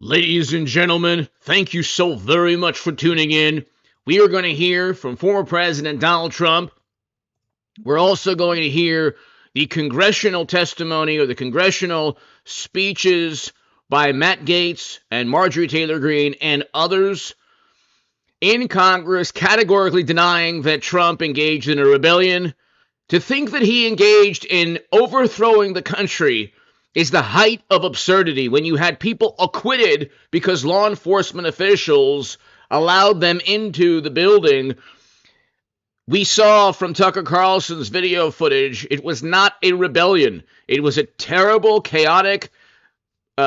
Ladies and gentlemen, thank you so very much for tuning in. We are going to hear from former President Donald Trump. We're also going to hear the congressional testimony or the congressional speeches by Matt Gaetz and Marjorie Taylor Greene and others in Congress categorically denying that Trump engaged in a rebellion. To think that he engaged in overthrowing the country is the height of absurdity when you had people acquitted because law enforcement officials allowed them into the building. We saw from Tucker Carlson's video footage, it was not a rebellion. It was a terrible, chaotic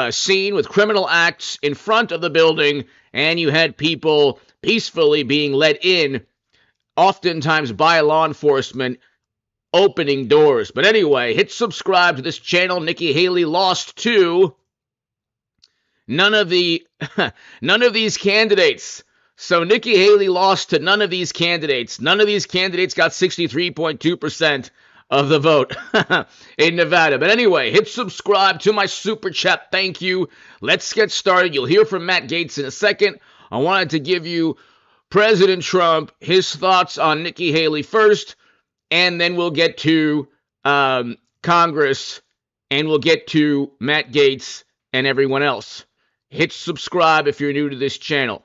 scene with criminal acts in front of the building, and you had people peacefully being let in, oftentimes by law enforcement, opening doors. But anyway, hit subscribe to this channel. Nikki Haley lost to none of these candidates. So Nikki Haley lost to none of these candidates. None of these candidates got 63.2% of the vote in Nevada. But anyway, hit subscribe to my super chat. Thank you. Let's get started. You'll hear from Matt Gaetz in a second. I wanted to give you President Trump, his thoughts on Nikki Haley first, and then we'll get to Congress, and we'll get to Matt Gaetz and everyone else. Hit subscribe if you're new to this channel.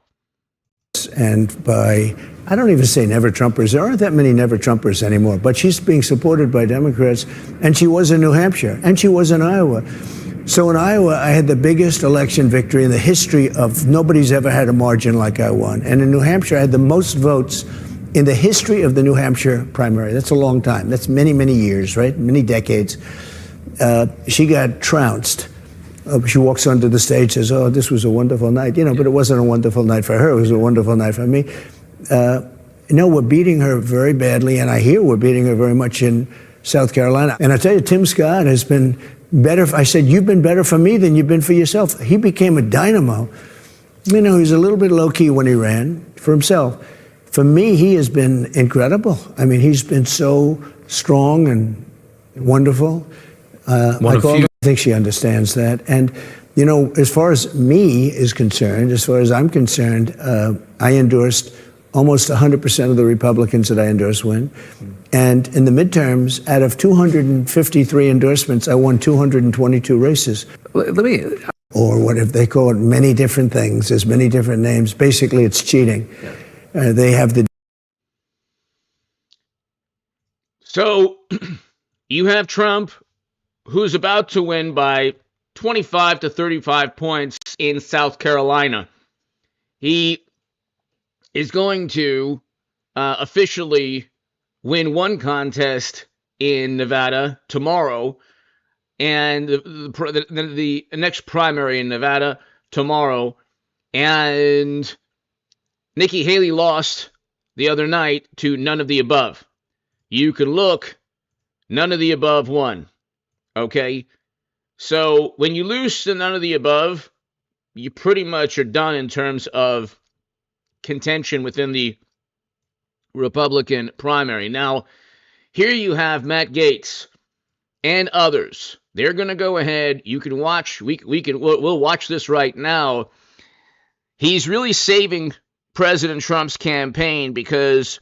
And by, I don't even say never Trumpers. There aren't that many never Trumpers anymore, but she's being supported by Democrats, and she was in New Hampshire, and she was in Iowa. So in Iowa, I had the biggest election victory in the history of, nobody's ever had a margin like I won. And in New Hampshire, I had the most votes in the history of the New Hampshire primary. That's a long time. That's many, many years, right? Many decades. She got trounced. She walks onto the stage, says, "Oh, this was a wonderful night." But it wasn't a wonderful night for her. It was a wonderful night for me. No, we're beating her very badly, and I hear we're beating her very much in South Carolina. And I tell you, Tim Scott has been better. I said, "You've been better for me than you've been for yourself." He became a dynamo. He's a little bit low-key when he ran for himself. For me, he has been incredible. I mean, he's been so strong and wonderful. I think she understands that. And, as far as me is concerned, as far as I'm concerned, I endorsed almost 100% of the Republicans that I endorsed win. And in the midterms, out of 253 endorsements, I won 222 races. Or what if they call it many different things. There's many different names. Basically, it's cheating. Yeah. They have the. So you have Trump, who's about to win by 25 to 35 points in South Carolina. He is going to officially win one contest in Nevada tomorrow, and the next primary in Nevada tomorrow. And Nikki Haley lost the other night to none of the above. You can look, none of the above won. Okay? So when you lose to none of the above, you pretty much are done in terms of contention within the Republican primary. Now, here you have Matt Gaetz and others. They're going to go ahead. You can watch. We'll watch this right now. He's really saving President Trump's campaign because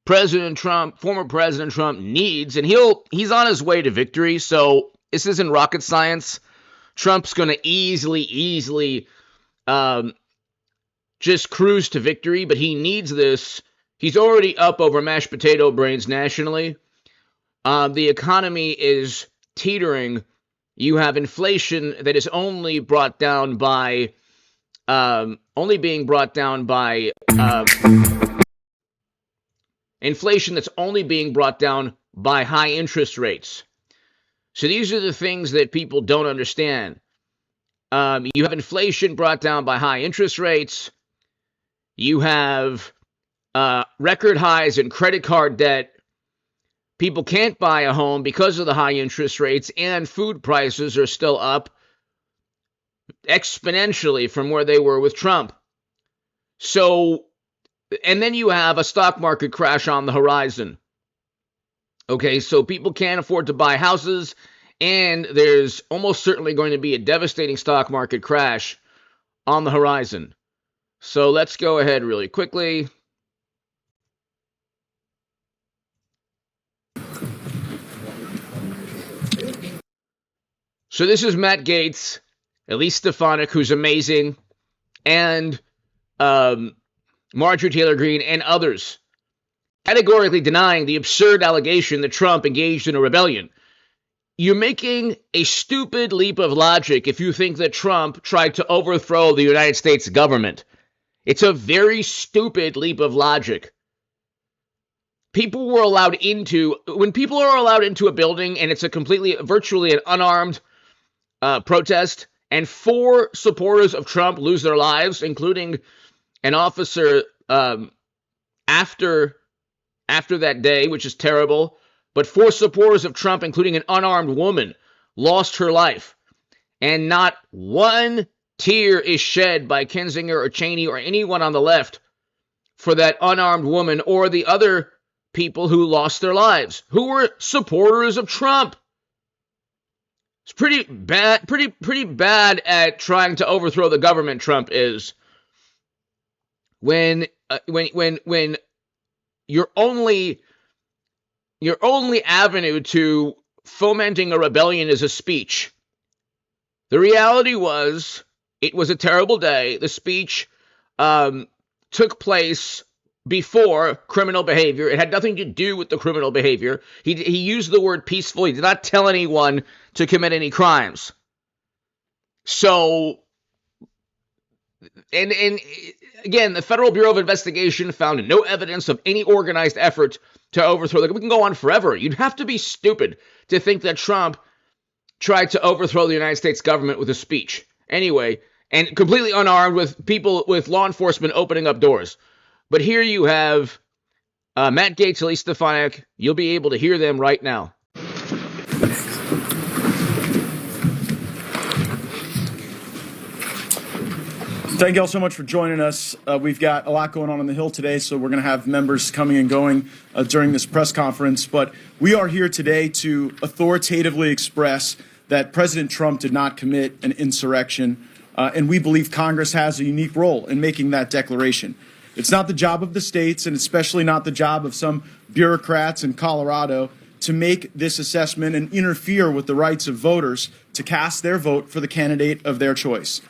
former President Trump needs, and he's on his way to victory. So this isn't rocket science. Trump's going to easily just cruise to victory, but he needs this. He's already up over mashed potato brains nationally. The economy is teetering. You have inflation that is only brought down by inflation that's only being brought down by high interest rates. So these are the things that people don't understand. You have inflation brought down by high interest rates. You have record highs in credit card debt. People can't buy a home because of the high interest rates, and food prices are still up exponentially from where they were with Trump. So, and then you have a stock market crash on the horizon. Okay, so people can't afford to buy houses, and there's almost certainly going to be a devastating stock market crash on the horizon. So let's go ahead really quickly. So this is Matt Gaetz, Elise Stefanik, who's amazing, and Marjorie Taylor Greene and others, categorically denying the absurd allegation that Trump engaged in a rebellion. You're making a stupid leap of logic if you think that Trump tried to overthrow the United States government. It's a very stupid leap of logic. When people are allowed into a building and it's virtually an unarmed protest, and 4 supporters of Trump lose their lives, including an officer after that day, which is terrible. But 4 supporters of Trump, including an unarmed woman, lost her life. And not one tear is shed by Kinzinger or Cheney or anyone on the left for that unarmed woman or the other people who lost their lives, who were supporters of Trump. It's pretty bad at trying to overthrow the government, Trump is. When your only avenue to fomenting a rebellion is a speech. The reality was, it was a terrible day. The speech took place before criminal behavior. It had nothing to do with the criminal behavior. He used the word peaceful. He did not tell anyone to commit any crimes. So, and again, the Federal Bureau of Investigation found no evidence of any organized effort to overthrow the. We can go on forever. You'd have to be stupid to think that Trump tried to overthrow the United States government with a speech. Anyway, and completely unarmed, with law enforcement opening up doors. But here you have Matt Gaetz, Elise Stefanik. You'll be able to hear them right now. Thank you all so much for joining us. We've got a lot going on the Hill today, so we're going to have members coming and going during this press conference. But we are here today to authoritatively express that President Trump did not commit an insurrection, and we believe Congress has a unique role in making that declaration. It's not the job of the states, and especially not the job of some bureaucrats in Colorado, to make this assessment and interfere with the rights of voters to cast their vote for the candidate of their choice.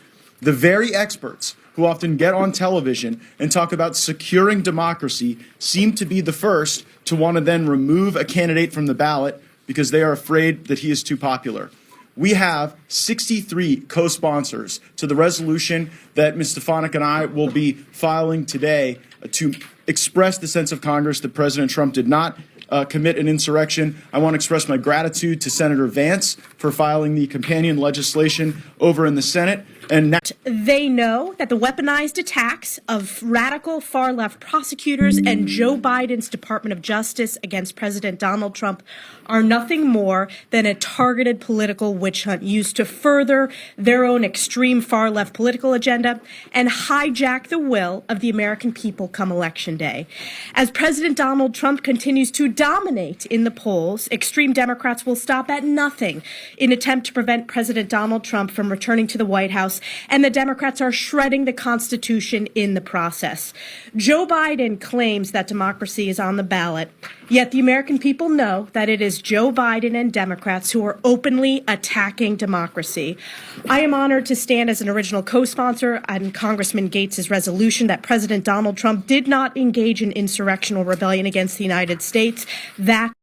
The very experts who often get on television and talk about securing democracy seem to be the first to want to then remove a candidate from the ballot because they are afraid that he is too popular. We have 63 co-sponsors to the resolution that Ms. Stefanik and I will be filing today to express the sense of Congress that President Trump did not commit an insurrection. I want to express my gratitude to Senator Vance for filing the companion legislation over in the Senate. And now they know that the weaponized attacks of radical far-left prosecutors and Joe Biden's Department of Justice against President Donald Trump are nothing more than a targeted political witch hunt used to further their own extreme far-left political agenda and hijack the will of the American people come Election Day. As President Donald Trump continues to dominate in the polls, extreme Democrats will stop at nothing in attempt to prevent President Donald Trump from returning to the White House, and the Democrats are shredding the Constitution in the process. Joe Biden claims that democracy is on the ballot, yet the American people know that it is Joe Biden and Democrats who are openly attacking democracy. I am honored to stand as an original co-sponsor on Congressman Gaetz' resolution that President Donald Trump did not engage in insurrectional rebellion against the United States. That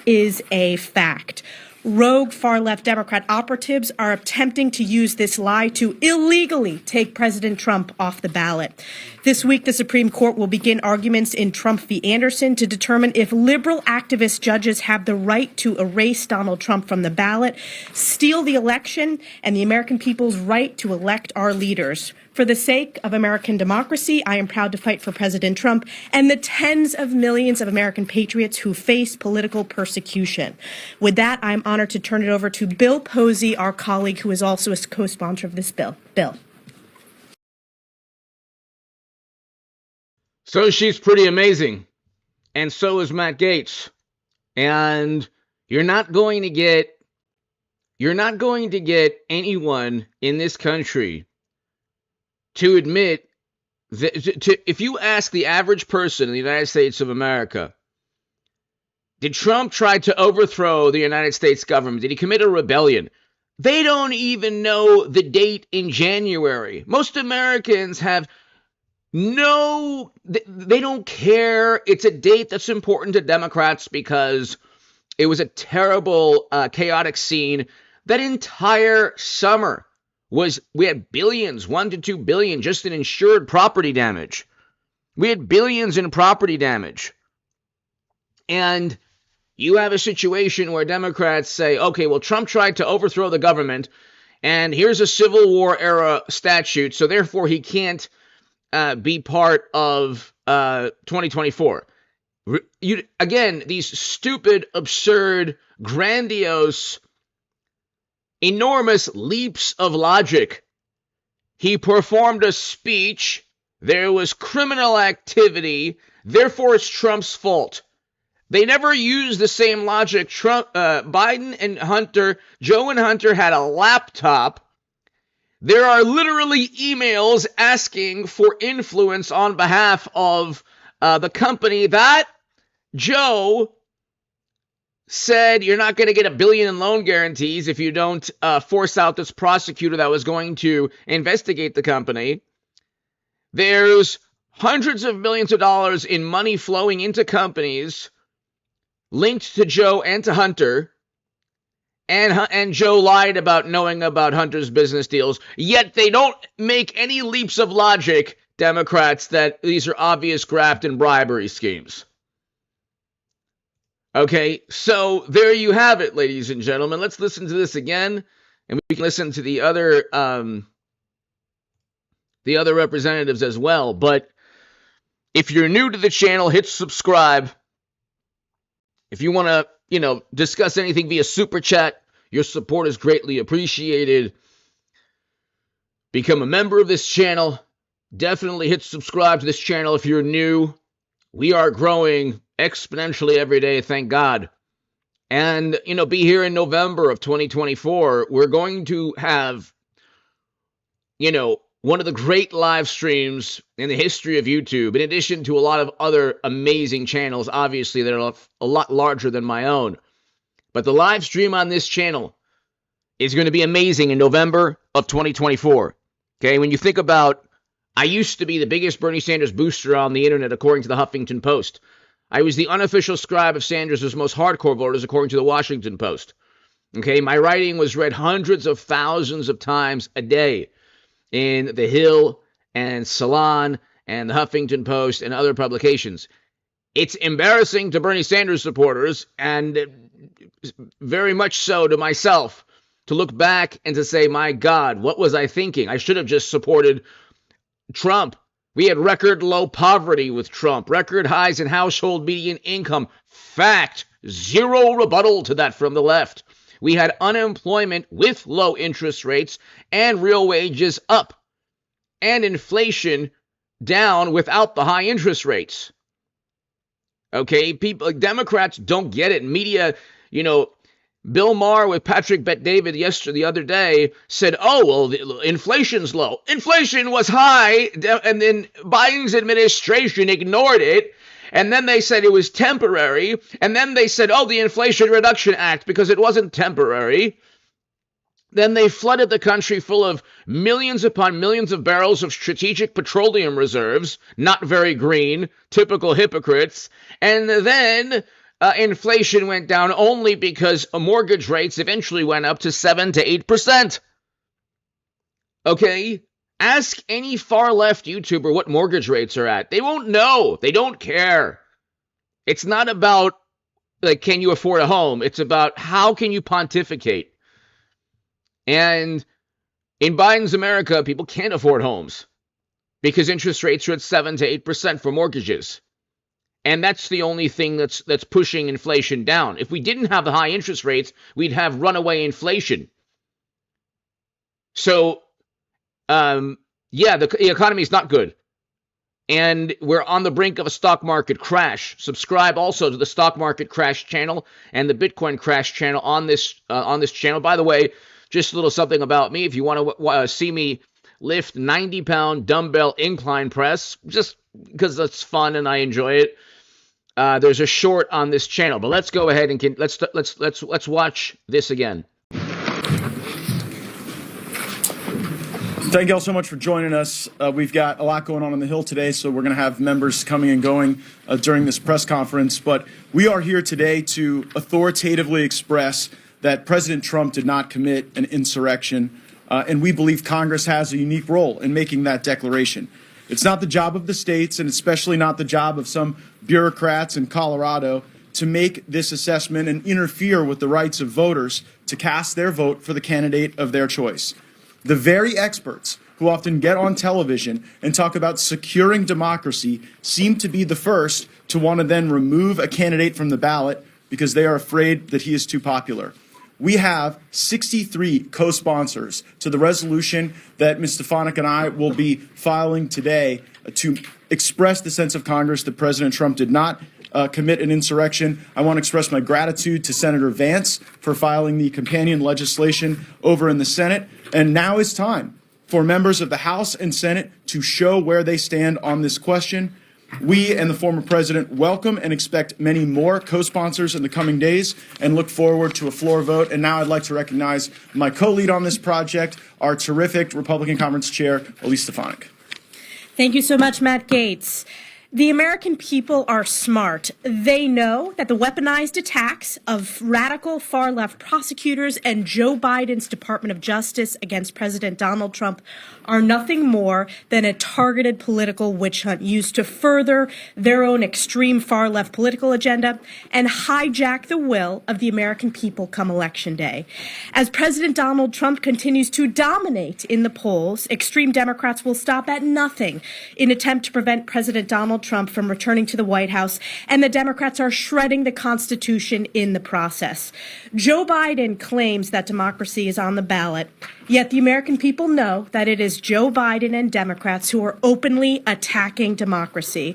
is a fact. Rogue far-left Democrat operatives are attempting to use this lie to illegally take President Trump off the ballot. This week, the Supreme Court will begin arguments in Trump v. Anderson to determine if liberal activist judges have the right to erase Donald Trump from the ballot, steal the election, and the American people's right to elect our leaders. For the sake of American democracy, I am proud to fight for President Trump and the tens of millions of American patriots who face political persecution. With that, I'm honored to turn it over to Bill Posey, our colleague who is also a co-sponsor of this bill. Bill. So she's pretty amazing, and so is Matt Gaetz. And you're not going to get anyone in this country to admit that if you ask the average person in the United States of America, did Trump try to overthrow the United States government? Did he commit a rebellion? They don't even know the date in January. Most Americans have they don't care. It's a date that's important to Democrats because it was a terrible, chaotic scene. That entire summer we had billions, 1 to 2 billion just in insured property damage. We had billions in property damage. And you have a situation where Democrats say, okay, well, Trump tried to overthrow the government, and here's a Civil War era statute, so therefore he can't be part of 2024. Again, these stupid, absurd, grandiose, enormous leaps of logic. He performed a speech. There was criminal activity. Therefore, it's Trump's fault. They never used the same logic. Biden and Hunter, Joe and Hunter had a laptop. There are literally emails asking for influence on behalf of the company that Joe said you're not going to get $1 billion in loan guarantees if you don't force out this prosecutor that was going to investigate the company. There's hundreds of millions of dollars in money flowing into companies linked to Joe and to Hunter, and Joe lied about knowing about Hunter's business deals, yet they don't make any leaps of logic, Democrats, that these are obvious graft and bribery schemes. Okay, so there you have it, ladies and gentlemen. Let's listen to this again, and we can listen to the other representatives as well. But if you're new to the channel, hit subscribe. If you want to, discuss anything via Super Chat, your support is greatly appreciated. Become a member of this channel. Definitely hit subscribe to this channel if you're new. We are growing exponentially every day, thank God. And, be here in November of 2024. We're going to have, one of the great live streams in the history of YouTube, in addition to a lot of other amazing channels, obviously, that are a lot larger than my own. But the live stream on this channel is going to be amazing in November of 2024. Okay, when you think about, I used to be the biggest Bernie Sanders booster on the internet, according to the Huffington Post. I was the unofficial scribe of Sanders' most hardcore voters, according to the Washington Post. Okay, my writing was read hundreds of thousands of times a day in The Hill and Salon and the Huffington Post and other publications. It's embarrassing to Bernie Sanders supporters, and very much so to myself, to look back and to say, my God, what was I thinking? I should have just supported Trump. We had record low poverty with Trump, record highs in household median income. Fact, zero rebuttal to that from the left. We had unemployment with low interest rates and real wages up, and inflation down without the high interest rates. Okay, Democrats don't get it. Media, Bill Maher with Patrick Bet-David the other day said, oh, well, inflation's low. Inflation was high, and then Biden's administration ignored it. And then they said it was temporary. And then they said, oh, the Inflation Reduction Act, because it wasn't temporary. Then they flooded the country full of millions upon millions of barrels of strategic petroleum reserves, not very green, typical hypocrites. And then inflation went down only because mortgage rates eventually went up to 7 to 8%. Okay? Ask any far-left YouTuber what mortgage rates are at. They won't know. They don't care. It's not about, can you afford a home? It's about how can you pontificate. And in Biden's America, people can't afford homes because interest rates are at 7 to 8% for mortgages. And that's the only thing that's pushing inflation down. If we didn't have the high interest rates, we'd have runaway inflation. So, the economy is not good. And we're on the brink of a stock market crash. Subscribe also to the Stock Market Crash channel and the Bitcoin Crash channel on this channel. By the way, just a little something about me. If you want to see me lift 90-pound dumbbell incline press, just because that's fun and I enjoy it. There's a short on this channel, but let's go ahead and let's watch this again. Thank you all so much for joining us. We've got a lot going on the Hill today, so we're going to have members coming and going during this press conference. But we are here today to authoritatively express that President Trump did not commit an insurrection, and we believe Congress has a unique role in making that declaration. It's not the job of the states, and especially not the job of some bureaucrats in Colorado, to make this assessment and interfere with the rights of voters to cast their vote for the candidate of their choice. The very experts who often get on television and talk about securing democracy seem to be the first to want to then remove a candidate from the ballot because they are afraid that he is too popular. We have 63 co-sponsors to the resolution that Ms. Stefanik and I will be filing today to express the sense of Congress that President Trump did not commit an insurrection. I want to express my gratitude to Senator Vance for filing the companion legislation over in the Senate. And now is time for members of the House and Senate to show where they stand on this question. We and the former president welcome and expect many more co-sponsors in the coming days and look forward to a floor vote. And now I'd like to recognize my co-lead on this project, our terrific Republican Conference Chair, Elise Stefanik. Thank you so much, Matt Gaetz. The American people are smart. They know that the weaponized attacks of radical far-left prosecutors and Joe Biden's Department of Justice against President Donald Trump are nothing more than a targeted political witch hunt used to further their own extreme far-left political agenda and hijack the will of the American people come Election Day. As President Donald Trump continues to dominate in the polls, extreme Democrats will stop at nothing in attempt to prevent President Donald Trump from returning to the White House, and the Democrats are shredding the Constitution in the process. Joe Biden claims that democracy is on the ballot, yet the American people know that it is Joe Biden and Democrats who are openly attacking democracy.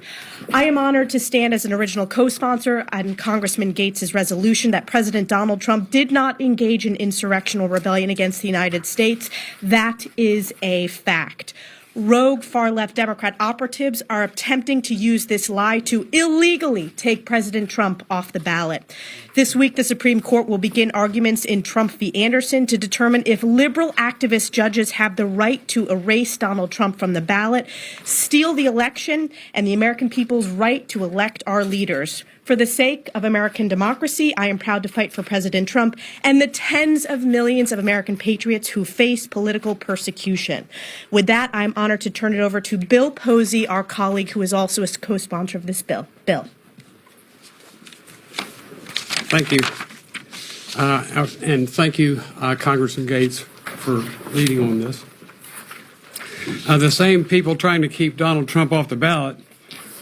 I am honored to stand as an original co-sponsor on Congressman Gaetz' resolution that President Donald Trump did not engage in insurrectional rebellion against the United States. That is a fact. Rogue far-left Democrat operatives are attempting to use this lie to illegally take President Trump off the ballot. This week, the Supreme Court will begin arguments in Trump v. Anderson to determine if liberal activist judges have the right to erase Donald Trump from the ballot, steal the election, and the American people's right to elect our leaders. For the sake of American democracy, I am proud to fight for President Trump and the tens of millions of American patriots who face political persecution. With that, I'm honored to turn it over to Bill Posey, our colleague, who is also a co-sponsor of this bill. Bill. Thank you. And thank you, Congressman Gaetz, for leading on this. The same people trying to keep Donald Trump off the ballot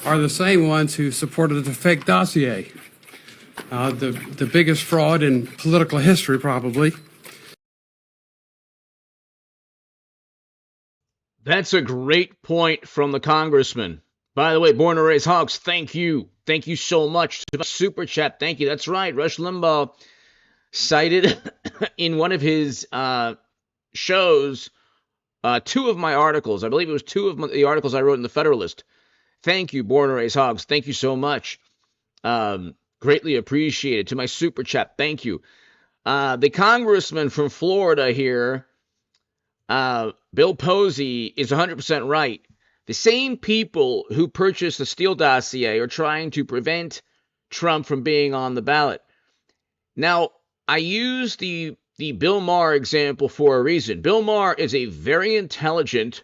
are the same ones who supported the fake dossier, the biggest fraud in political history, probably. That's a great point from the congressman. By the way, Born and Raised Hogs, thank you. Thank you so much. Super chat, thank you. That's right. Rush Limbaugh cited in one of his shows two of my articles. I believe it was two of the articles I wrote in the Federalist. Thank you, Born and Raised Hogs. Thank you so much. Greatly appreciated. To my super chat, thank you. The congressman from Florida here, Bill Posey, is 100% right. The same people who purchased the Steele dossier are trying to prevent Trump from being on the ballot. Now, I use the Bill Maher example for a reason. Bill Maher is a very intelligent,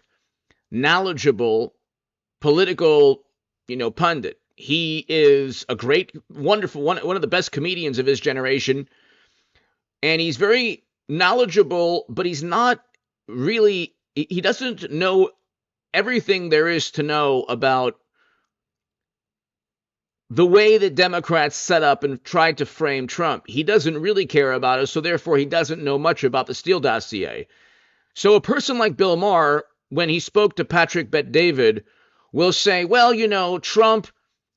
knowledgeable, political, pundit. He is a great, wonderful, one of the best comedians of his generation. And he's very knowledgeable, but he's not really, he doesn't know everything there is to know about the way that Democrats set up and tried to frame Trump. He doesn't really care about it, so therefore he doesn't know much about the Steele dossier. So a person like Bill Maher, when he spoke to Patrick Bet-David, will say, well, Trump,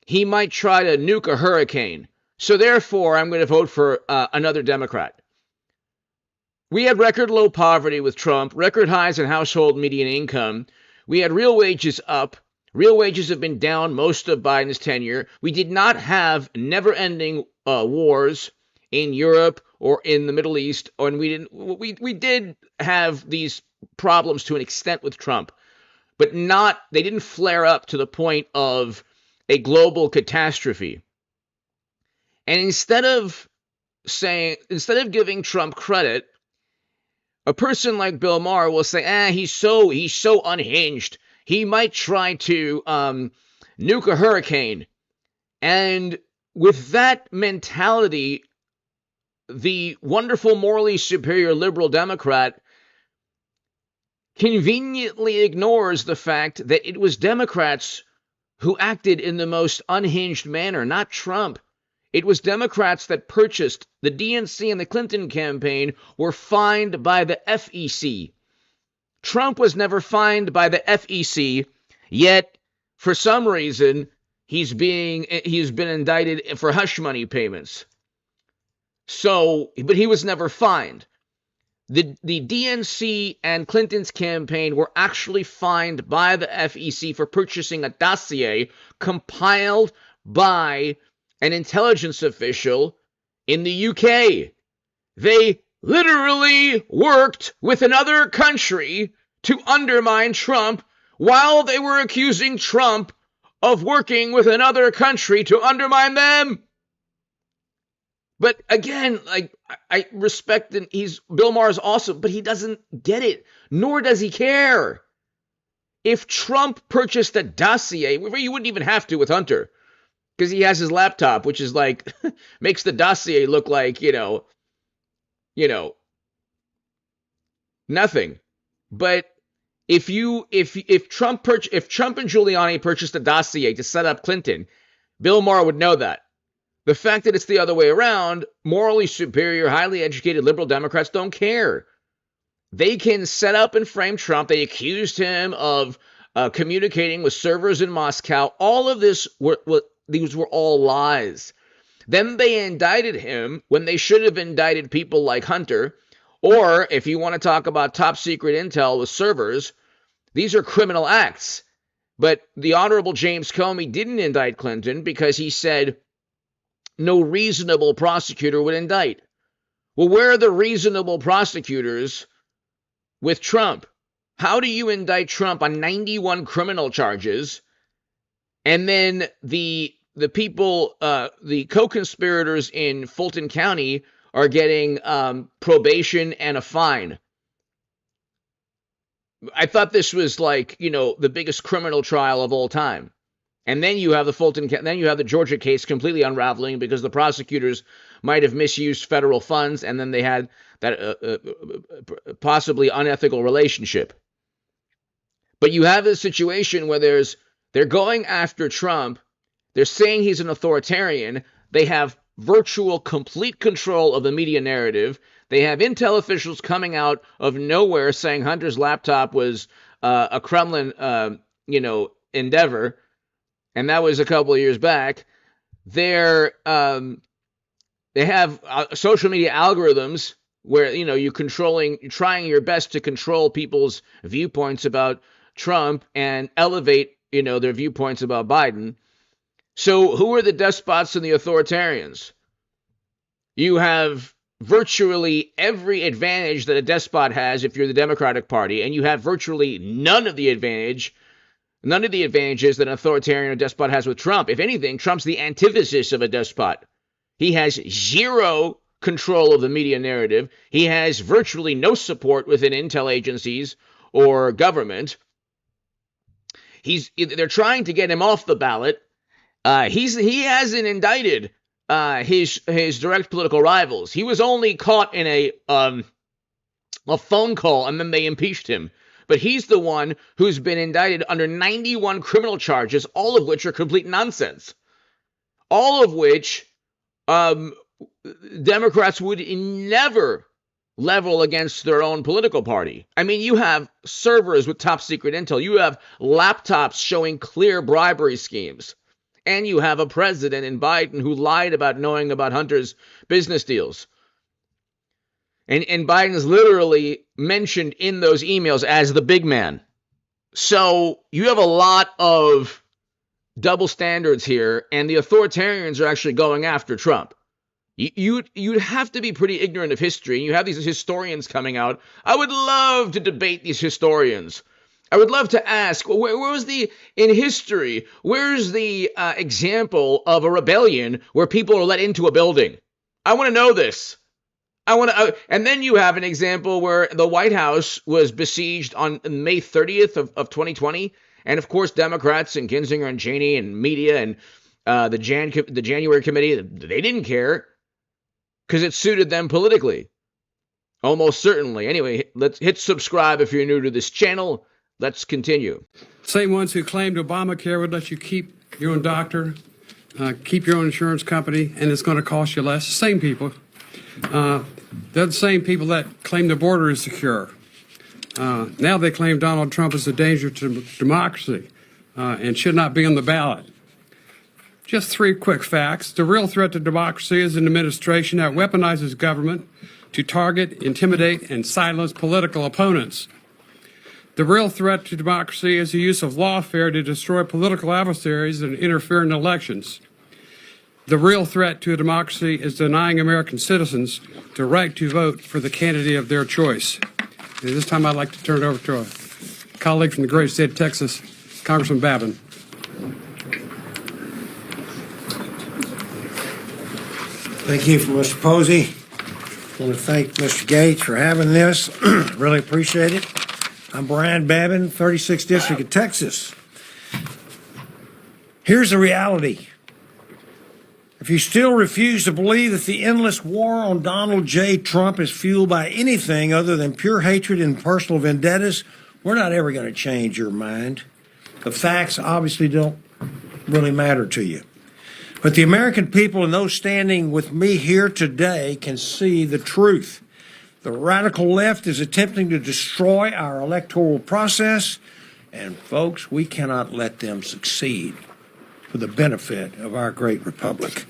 he might try to nuke a hurricane, so therefore I'm going to vote for another Democrat. We had record low poverty with Trump, record highs in household median income. We had real wages up. Real wages have been down most of Biden's tenure. We did not have never-ending wars in Europe or in the Middle East, and we did have these problems to an extent with Trump, but they didn't flare up to the point of a global catastrophe. And instead of giving Trump credit, a person like Bill Maher will say, he's so unhinged. He might try to nuke a hurricane. And with that mentality, the wonderful, morally superior liberal Democrat conveniently ignores the fact that it was Democrats who acted in the most unhinged manner, not Trump. It was Democrats that purchased the DNC and the Clinton campaign were fined by the FEC. Trump was never fined by the FEC, yet for some reason he's been indicted for hush money payments. But he was never fined. The DNC and Clinton's campaign were actually fined by the FEC for purchasing a dossier compiled by an intelligence official in the UK. They literally worked with another country to undermine Trump while they were accusing Trump of working with another country to undermine them. But again, I respect that Bill Maher's awesome, but he doesn't get it, nor does he care. If Trump purchased a dossier, you wouldn't even have to with Hunter, because he has his laptop, which is like makes the dossier look like nothing. But if Trump and Giuliani purchased a dossier to set up Clinton, Bill Maher would know that. The fact that it's the other way around, morally superior, highly educated liberal Democrats don't care. They can set up and frame Trump. They accused him of communicating with servers in Moscow. All of this these were all lies. Then they indicted him when they should have indicted people like Hunter. Or if you want to talk about top secret intel with servers, these are criminal acts. But the Honorable James Comey didn't indict Clinton because he said no reasonable prosecutor would indict. Well, where are the reasonable prosecutors with Trump? How do you indict Trump on 91 criminal charges, and then the people, the co-conspirators in Fulton County are getting probation and a fine? I thought this was the biggest criminal trial of all time. And then you have the Georgia case completely unraveling because the prosecutors might have misused federal funds, and then they had that possibly unethical relationship. But you have this situation where they're going after Trump. They're saying he's an authoritarian. They have virtual complete control of the media narrative. They have intel officials coming out of nowhere saying Hunter's laptop was a Kremlin, endeavor. And that was a couple of years back. They have social media algorithms where, you're trying your best to control people's viewpoints about Trump and elevate, their viewpoints about Biden. So who are the despots and the authoritarians? You have virtually every advantage that a despot has if you're the Democratic Party, and you have virtually none of the advantages that an authoritarian or despot has with Trump. If anything, Trump's the antithesis of a despot. He has zero control of the media narrative. He has virtually no support within intel agencies or government. They're trying to get him off the ballot. He hasn't indicted his direct political rivals. He was only caught in a phone call, and then they impeached him. But he's the one who's been indicted under 91 criminal charges, all of which are complete nonsense. All of which Democrats would never level against their own political party. I mean, you have servers with top secret intel. You have laptops showing clear bribery schemes. And you have a president in Biden who lied about knowing about Hunter's business deals. And Biden is literally mentioned in those emails as the big man. So you have a lot of double standards here, and the authoritarians are actually going after Trump. You'd have to be pretty ignorant of history. You have these historians coming out. I would love to debate these historians. I would love to ask, where was in history, where's the example of a rebellion where people are let into a building? I want to know this. And then you have an example where the White House was besieged on May 30th of 2020. And of course, Democrats and Kinzinger and Cheney and media and the January committee, they didn't care because it suited them politically. Almost certainly. Anyway, let's hit subscribe if you're new to this channel. Let's continue. Same ones who claimed Obamacare would let you keep your own doctor, keep your own insurance company, and it's going to cost you less. Same people. They're the same people that claim the border is secure. Now they claim Donald Trump is a danger to democracy and should not be on the ballot. Just 3 quick facts. The real threat to democracy is an administration that weaponizes government to target, intimidate, and silence political opponents. The real threat to democracy is the use of lawfare to destroy political adversaries and interfere in elections. The real threat to a democracy is denying American citizens the right to vote for the candidate of their choice. And this time I'd like to turn it over to a colleague from the great state of Texas, Congressman Babin. Thank you, Mr. Posey. I want to thank Mr. Gaetz for having this. Really appreciate it. I'm Brian Babin, 36th District of Texas. Here's the reality. If you still refuse to believe that the endless war on Donald J. Trump is fueled by anything other than pure hatred and personal vendettas, we're not ever going to change your mind. The facts obviously don't really matter to you. But the American people and those standing with me here today can see the truth. The radical left is attempting to destroy our electoral process, and folks, we cannot let them succeed for the benefit of our great republic.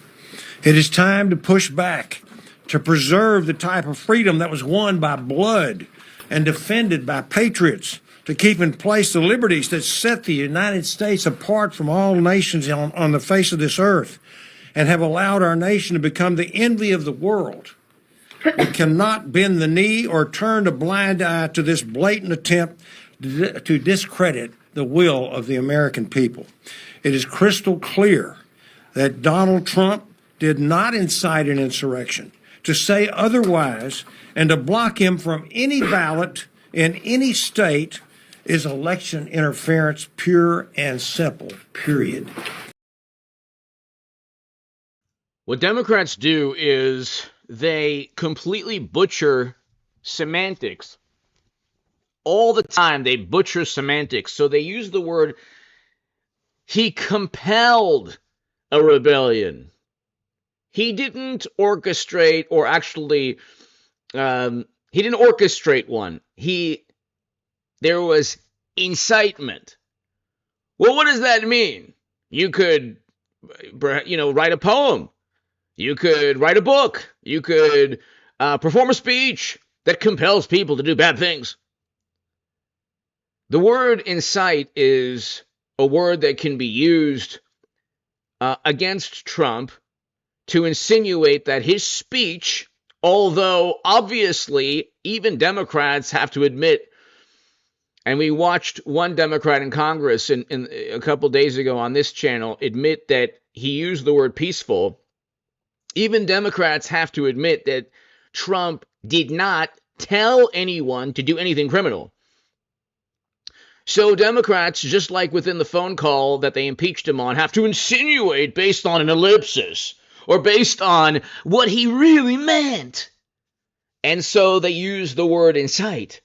It is time to push back, to preserve the type of freedom that was won by blood and defended by patriots, to keep in place the liberties that set the United States apart from all nations on the face of this earth and have allowed our nation to become the envy of the world. We cannot bend the knee or turn a blind eye to this blatant attempt to discredit the will of the American people. It is crystal clear that Donald Trump did not incite an insurrection. To say otherwise and to block him from any ballot in any state is election interference, pure and simple, period. What Democrats do is they completely butcher semantics. All the time they butcher semantics. So they use the word, he compelled a rebellion. He didn't orchestrate, or actually, he didn't orchestrate one. There was incitement. Well, what does that mean? You could, write a poem. You could write a book. You could perform a speech that compels people to do bad things. The word incite is a word that can be used against Trump to insinuate that his speech, although obviously even Democrats have to admit, and we watched one Democrat in Congress in a couple days ago on this channel admit that he used the word peaceful. Even Democrats have to admit that Trump did not tell anyone to do anything criminal. So Democrats, just like within the phone call that they impeached him on, have to insinuate based on an ellipsis or based on what he really meant. And so they use the word incite.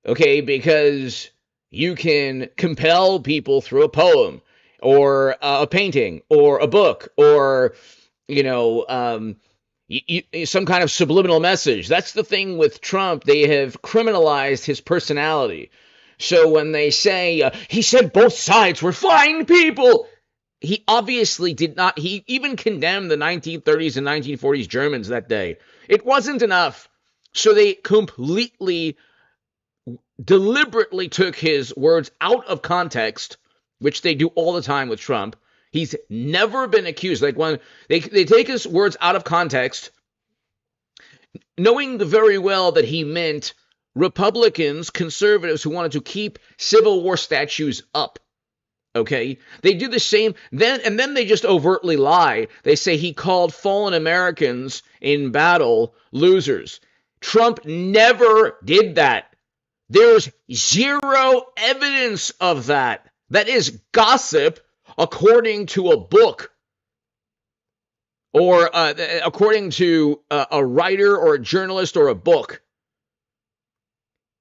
Okay, because you can compel people through a poem or a painting or a book or, some kind of subliminal message. That's the thing with Trump. They have criminalized his personality. So when they say, he said both sides were fine people, he obviously did not. He even condemned the 1930s and 1940s Germans that day. It wasn't enough So they completely, deliberately took his words out of context, which they do all the time with Trump. He's never been accused. Like when they take his words out of context, knowing very well that he meant Republicans, conservatives who wanted to keep Civil War statues up. Okay? They do the same, then they just overtly lie. They say he called fallen Americans in battle losers. Trump never did that. There's zero evidence of that. That is gossip according to a book, or according to a writer or a journalist or a book.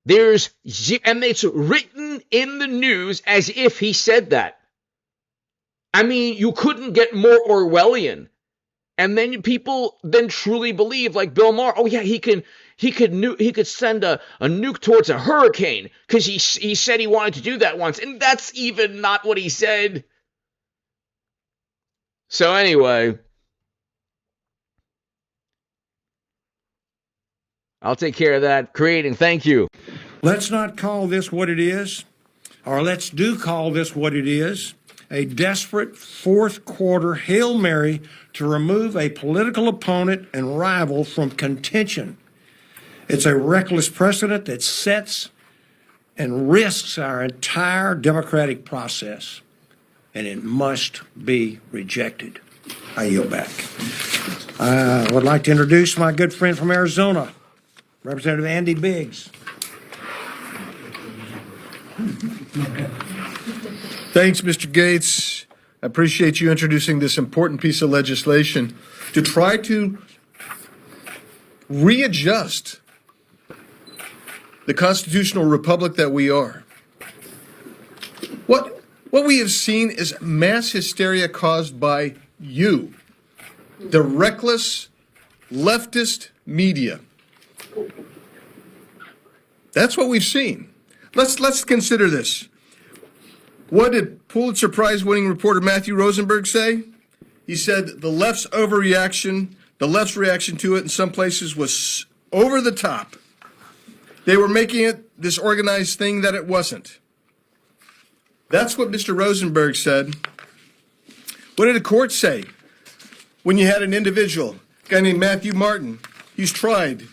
And it's written in the news as if he said that. I mean, you couldn't get more Orwellian. And then people then truly believe, like Bill Maher, oh yeah, he could send a nuke towards a hurricane because he said he wanted to do that once, and that's even not what he said. So anyway, I'll take care of that. Creating, thank you. Let's not call this what it is, or let's do call this what it is, a desperate fourth quarter Hail Mary to remove a political opponent and rival from contention. It's a reckless precedent that sets and risks our entire democratic process, and it must be rejected. I yield back. I would like to introduce my good friend from Arizona, Representative Andy Biggs. Thanks, Mr. Gaetz. I appreciate you introducing this important piece of legislation to try to readjust the constitutional republic that we are. What we have seen is mass hysteria caused by you, the reckless leftist media. That's what we've seen. Let's consider this. What did Pulitzer Prize-winning reporter Matthew Rosenberg say? He said the left's overreaction, the left's reaction to it in some places was over the top. They were making it this organized thing that it wasn't. That's what Mr. Rosenberg said. What did the court say when you had an individual, a guy named Matthew Martin? He's tried.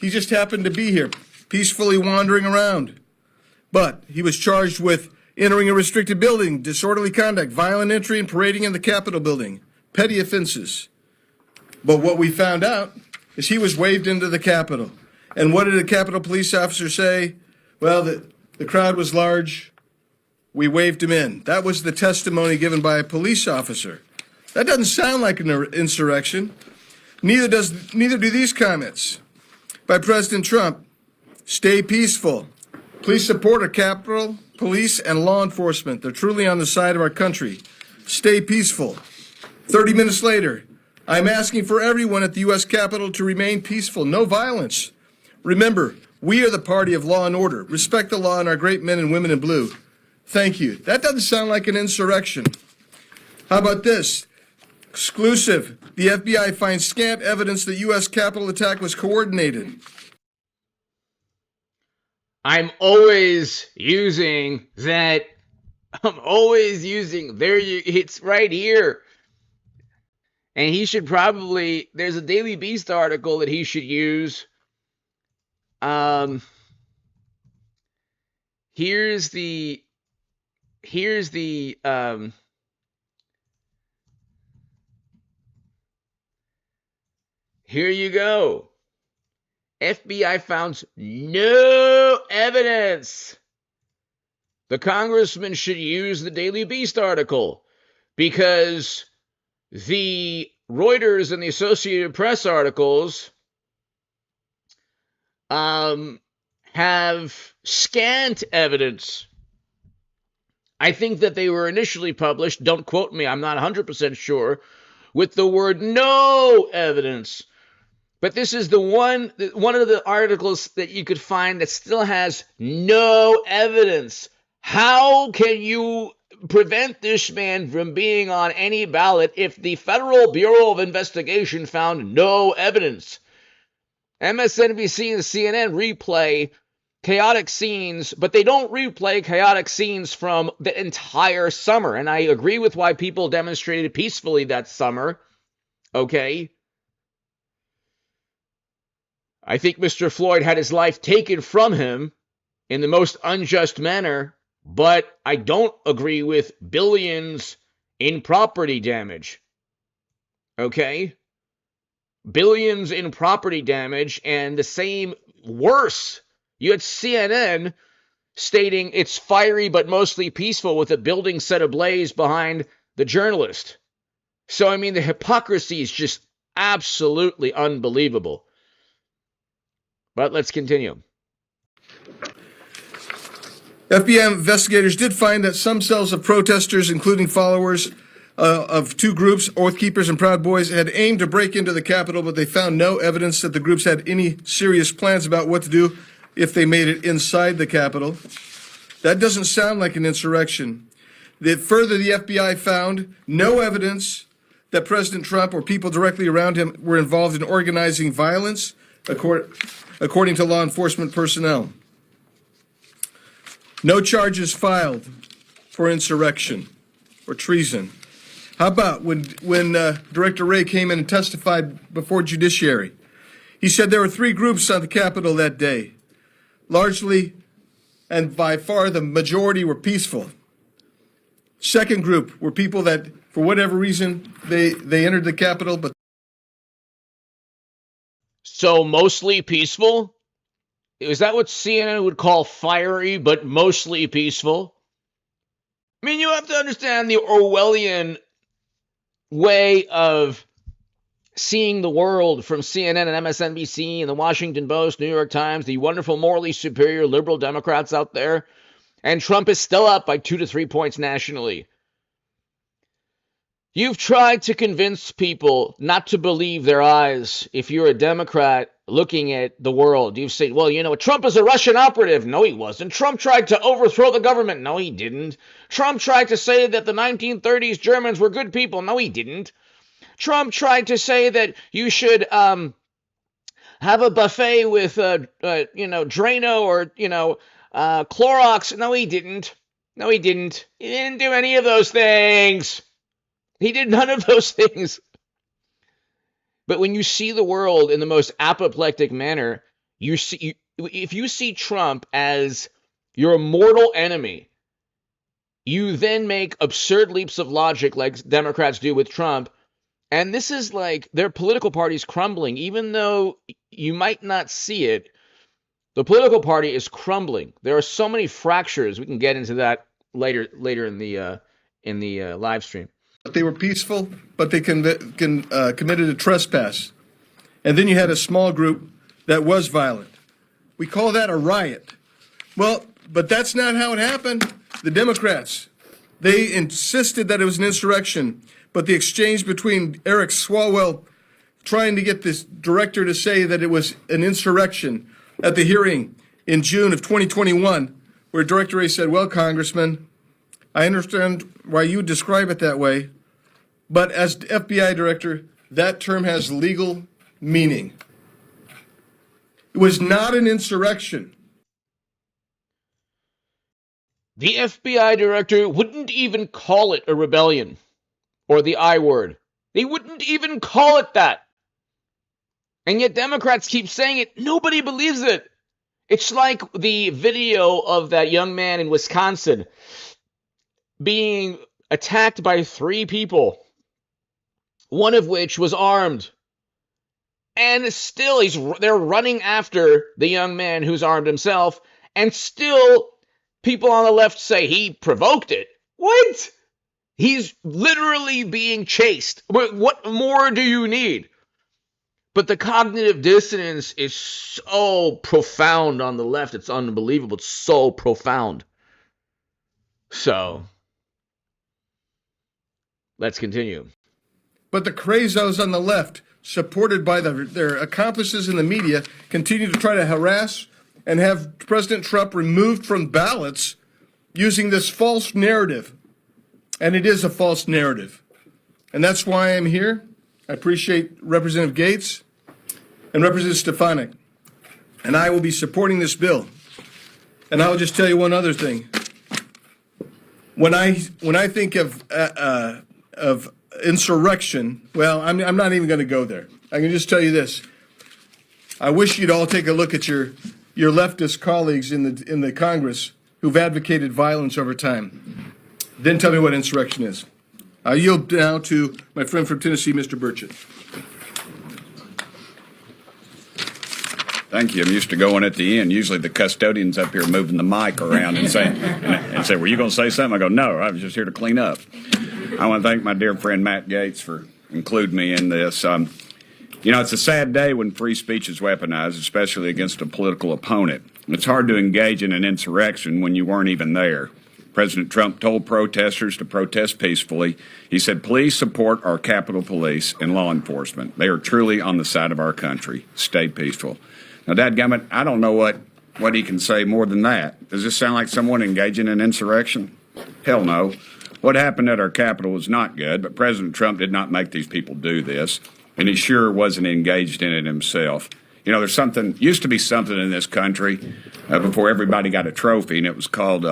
He just happened to be here, peacefully wandering around. But he was charged with entering a restricted building, disorderly conduct, violent entry, and parading in the Capitol building. Petty offenses. But what we found out is he was waved into the Capitol. And what did a Capitol police officer say? Well, the crowd was large. We waved him in. That was the testimony given by a police officer. That doesn't sound like an insurrection. Neither do these comments by President Trump. Stay peaceful. Please support our Capitol Police and law enforcement. They're truly on the side of our country. Stay peaceful. 30 minutes later, I'm asking for everyone at the U.S. Capitol to remain peaceful. No violence. Remember, we are the party of law and order. Respect the law and our great men and women in blue. Thank you. That doesn't sound like an insurrection. How about this? Exclusive. The FBI finds scant evidence that U.S. Capitol attack was coordinated. I'm always using that. It's right here. And he should probably, there's a Daily Beast article that he should use. Here you go. FBI found no evidence. The congressman should use the Daily Beast article because the Reuters and the Associated Press articles have scant evidence. I think that they were initially published, don't quote me, I'm not 100% sure, with the word no evidence. But this is one of the articles that you could find that still has no evidence. How can you prevent this man from being on any ballot if the Federal Bureau of Investigation found no evidence? MSNBC and CNN replay chaotic scenes, but they don't replay chaotic scenes from the entire summer. And I agree with why people demonstrated peacefully that summer. Okay? I think Mr. Floyd had his life taken from him in the most unjust manner, but I don't agree with billions in property damage. Okay? Billions in property damage, and the same, worse. You had CNN stating it's fiery but mostly peaceful with a building set ablaze behind the journalist. So, I mean, the hypocrisy is just absolutely unbelievable. But let's continue. FBI investigators did find that some cells of protesters, including followers of two groups, Oath Keepers and Proud Boys, had aimed to break into the Capitol, but they found no evidence that the groups had any serious plans about what to do if they made it inside the Capitol. That doesn't sound like an insurrection. Further, the FBI found no evidence that President Trump or people directly around him were involved in organizing violence, according to law enforcement personnel. No charges filed for insurrection or treason. How about when Director Wray came in and testified before Judiciary? He said there were three groups on the Capitol that day. Largely, and by far the majority, were peaceful. Second group were people that, for whatever reason, they entered the Capitol, but... So, mostly peaceful? Is that what CNN would call fiery, but mostly peaceful? I mean, you have to understand the Orwellian way of seeing the world from CNN and MSNBC and the Washington Post, New York Times, the wonderful, morally superior liberal Democrats out there. And Trump is still up by 2 to 3 points nationally. You've tried to convince people not to believe their eyes if you're a Democrat looking at the world. You've said, well, you know, Trump is a Russian operative. No, he wasn't. Trump tried to overthrow the government. No, he didn't. Trump tried to say that the 1930s Germans were good people. No, he didn't. Trump tried to say that you should have a buffet with, Drano or, Clorox. No, he didn't. No, he didn't. He didn't do any of those things. He did none of those things. But when you see the world in the most apoplectic manner, if you see Trump as your mortal enemy, you then make absurd leaps of logic like Democrats do with Trump. And this is like their political party's crumbling. Even though you might not see it, the political party is crumbling. There are so many fractures. We can get into that later in the live stream. They were peaceful, but they committed a trespass. And then you had a small group that was violent. We call that a riot. Well, but that's not how it happened. The Democrats, they insisted that it was an insurrection, but the exchange between Eric Swalwell trying to get this director to say that it was an insurrection at the hearing in June of 2021, where Director Wray said, well, Congressman, I understand why you describe it that way, but as FBI director, that term has legal meaning. It was not an insurrection. The FBI director wouldn't even call it a rebellion or the I word. They wouldn't even call it that. And yet Democrats keep saying it. Nobody believes it. It's like the video of that young man in Wisconsin being attacked by 3 people, one of which was armed. And still they're running after the young man who's armed himself, and still people on the left say he provoked it. What? He's literally being chased. What more do you need? But the cognitive dissonance is so profound on the left. It's unbelievable. It's so profound. So, let's continue. But the crazos on the left, supported by their accomplices in the media, continue to try to harass and have President Trump removed from ballots using this false narrative. And it is a false narrative. And that's why I'm here. I appreciate Representative Gaetz and Representative Stefanik and I will be supporting this bill. And I will just tell you one other thing. When I think of insurrection, well, I'm not even going to go there. I can just tell you this. I wish you'd all take a look at your leftist colleagues in the Congress who've advocated violence over time. Then tell me what insurrection is. I yield now to my friend from Tennessee, Mr. Burchett. Thank you. I'm used to going at the end. Usually the custodian's up here moving the mic around and saying, and say, were you going to say something? I go, no, I was just here to clean up. I want to thank my dear friend Matt Gaetz for including me in this. You know, it's a sad day when free speech is weaponized, especially against a political opponent. It's hard to engage in an insurrection when you weren't even there. President Trump told protesters to protest peacefully. He said, please support our Capitol Police and law enforcement. They are truly on the side of our country. Stay peaceful. Now, dadgummit, I don't know what he can say more than that. Does this sound like someone engaging in insurrection? Hell no. What happened at our Capitol was not good, but President Trump did not make these people do this, and he sure wasn't engaged in it himself. You know, used to be something in this country before everybody got a trophy, and it was called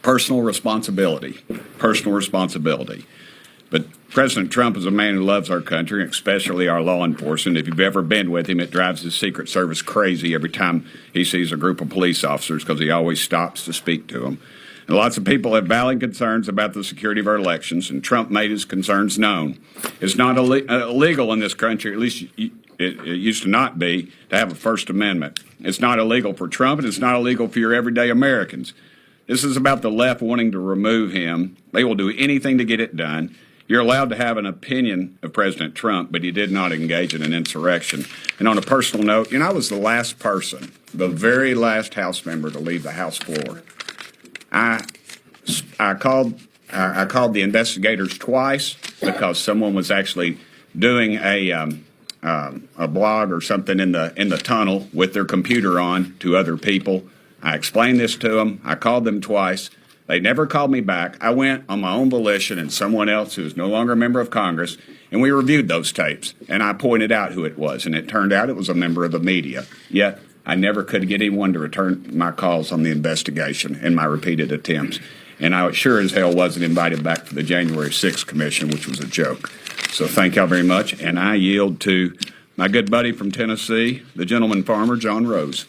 personal responsibility. Personal responsibility. But President Trump is a man who loves our country, especially our law enforcement. If you've ever been with him, it drives his Secret Service crazy every time he sees a group of police officers because he always stops to speak to them. And lots of people have valid concerns about the security of our elections, and Trump made his concerns known. It's not illegal in this country, at least it used to not be, to have a First Amendment. It's not illegal for Trump, and it's not illegal for your everyday Americans. This is about the left wanting to remove him. They will do anything to get it done. You're allowed to have an opinion of President Trump, but he did not engage in an insurrection. And on a personal note, you know, I was the last person, the very last House member to leave the House floor. I called the investigators twice because someone was actually doing a blog or something in the tunnel with their computer on to other people. I explained this to them. I called them twice. They never called me back. I went on my own volition and someone else who is no longer a member of Congress, and we reviewed those tapes, and I pointed out who it was, and it turned out it was a member of the media. Yet I never could get anyone to return my calls on the investigation and my repeated attempts. And I sure as hell wasn't invited back for the January 6th commission, which was a joke. So thank y'all very much, and I yield to my good buddy from Tennessee, the gentleman farmer, John Rose.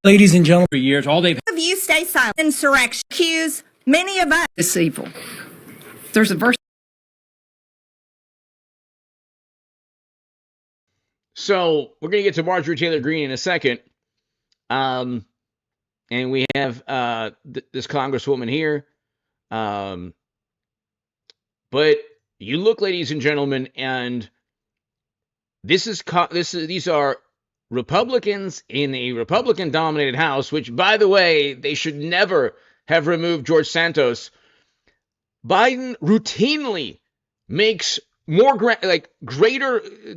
Ladies and gentlemen, for years, all they've of you stay silent. Insurrection accuse many of us deceitful. There's a verse. So we're going to get to Marjorie Taylor Greene in a second. And we have this Congresswoman here. But you look, ladies and gentlemen, and these are Republicans in a Republican-dominated House, which, by the way, they should never have removed George Santos. Biden routinely makes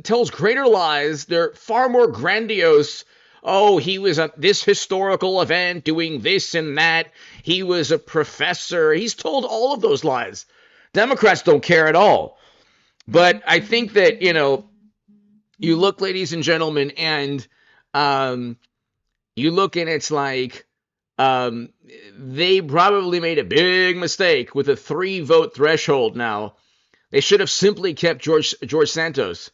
tells greater lies. They're far more grandiose. Oh, he was at this historical event doing this and that. He was a professor. He's told all of those lies. Democrats don't care at all. But I think that, you look, ladies and gentlemen, and you look and it's like they probably made a big mistake with a 3-vote threshold now. They should have simply kept George Santos.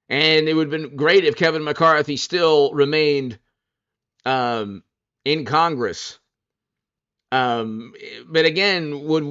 And it would have been great if Kevin McCarthy still remained in Congress. But again, would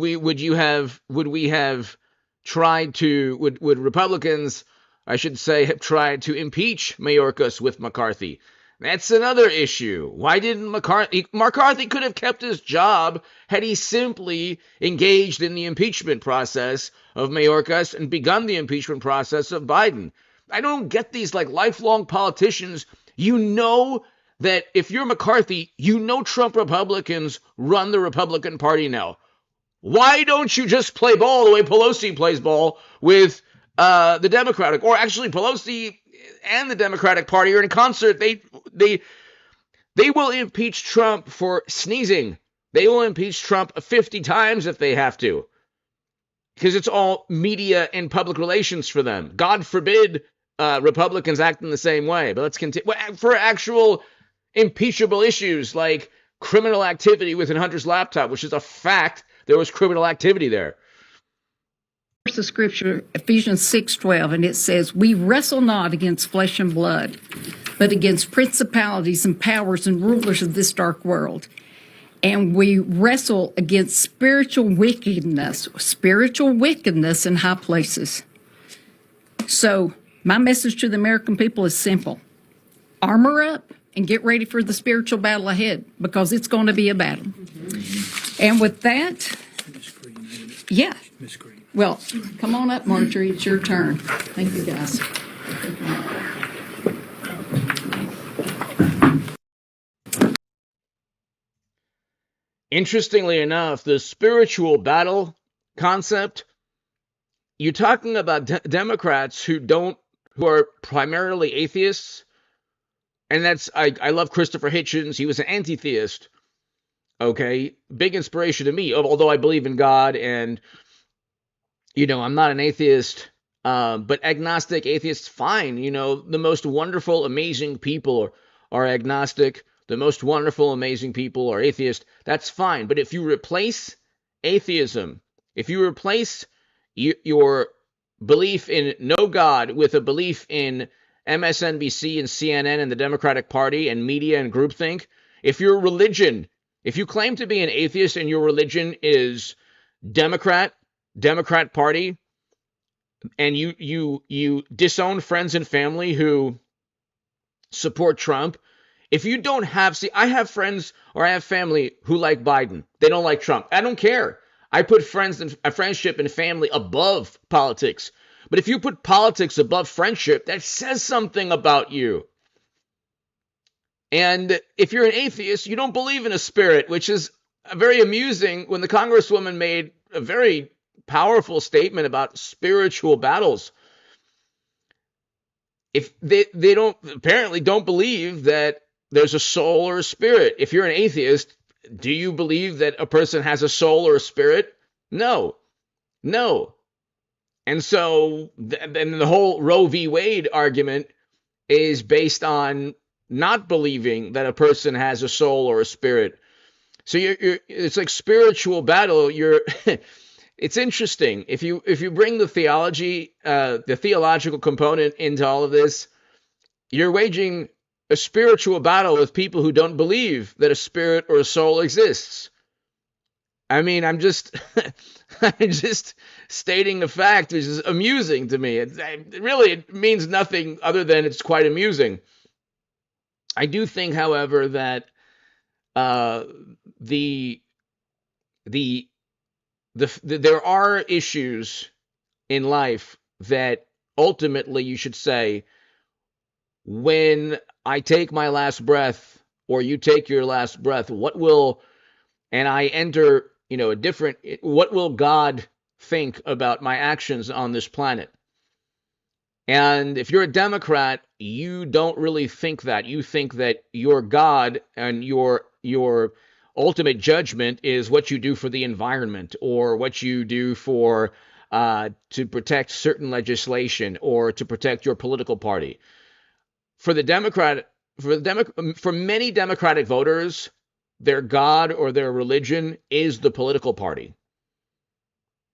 Republicans, I should say, have tried to impeach Mayorkas with McCarthy? That's another issue. Why didn't McCarthy could have kept his job had he simply engaged in the impeachment process of Mayorkas and begun the impeachment process of Biden. I don't get these lifelong politicians. You know that if you're McCarthy, Trump Republicans run the Republican Party now. Why don't you just play ball the way Pelosi plays ball with the Democratic, or actually Pelosi and the Democratic Party are in concert. They will impeach Trump for sneezing They will impeach Trump 50 times if they have to, because it's all media and public relations for them. God forbid Republicans act in the same way. But let's continue. For actual impeachable issues like criminal activity within Hunter's laptop, which is a fact, there was criminal activity there. The scripture, Ephesians 6:12, and it says, "We wrestle not against flesh and blood, but against principalities and powers and rulers of this dark world. And we wrestle against spiritual wickedness in high places." So my message to the American people is simple. Armor up and get ready for the spiritual battle ahead, because it's going to be a battle. And with that, yeah. Well, come on up, Marjorie. It's your turn. Thank you, guys. Interestingly enough, the spiritual battle concept, you're talking about Democrats who are primarily atheists. And I love Christopher Hitchens. He was an anti-theist. Okay. Big inspiration to me, although I believe in God and, I'm not an atheist, but agnostic, atheists, fine. The most wonderful, amazing people are agnostic. The most wonderful, amazing people are atheist. That's fine. But if you replace atheism, if you replace your belief in no God with a belief in MSNBC and CNN and the Democratic Party and media and groupthink, if you claim to be an atheist and your religion is Democrat Party, and you disown friends and family who support Trump, if you don't have, I have friends or I have family who like Biden. They don't like Trump. I don't care. I put friendship and family above politics. But if you put politics above friendship, that says something about you. And if you're an atheist, you don't believe in a spirit, which is very amusing when the Congresswoman made a very powerful statement about spiritual battles. If they apparently don't believe that there's a soul or a spirit. If you're an atheist, do you believe that a person has a soul or a spirit? No. And so the whole Roe v. Wade argument is based on not believing that a person has a soul or a spirit. So it's like spiritual battle. It's interesting. If you bring the theology, the theological component into all of this, you're waging a spiritual battle with people who don't believe that a spirit or a soul exists. I mean, I'm just stating the fact, which is amusing to me. It means nothing other than it's quite amusing. I do think, however, that there are issues in life that ultimately you should say, when I take my last breath, or you take your last breath, what will God think about my actions on this planet? And if you're a Democrat, you don't really think that. You think that your God and your ultimate judgment is what you do for the environment, or what you do for to protect certain legislation, or to protect your political party. For many Democratic voters, their God or their religion is the political party.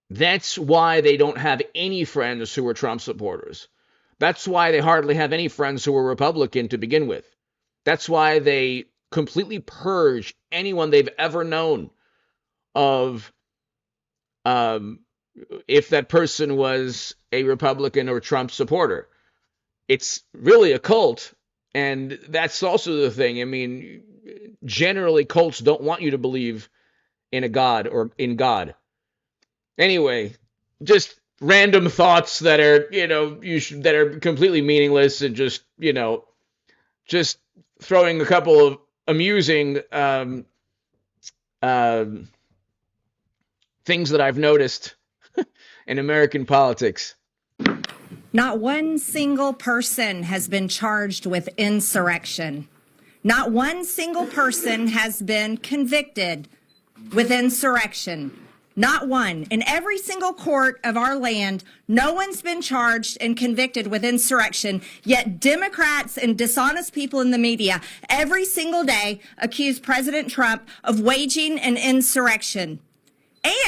That's why they don't have any friends who are Trump supporters. That's why they hardly have any friends who are Republican to begin with. That's why they completely purge anyone they've ever known of if that person was a Republican or Trump supporter. It's really a cult, and that's also the thing. I mean, generally cults don't want you to believe in a God or in God. Anyway, just random thoughts that are, that are completely meaningless, and just throwing a couple of amusing things that I've noticed in American politics. Not one single person has been charged with insurrection. Not one single person has been convicted with insurrection. Not one. In every single court of our land, no one's been charged and convicted with insurrection, yet Democrats and dishonest people in the media every single day accuse President Trump of waging an insurrection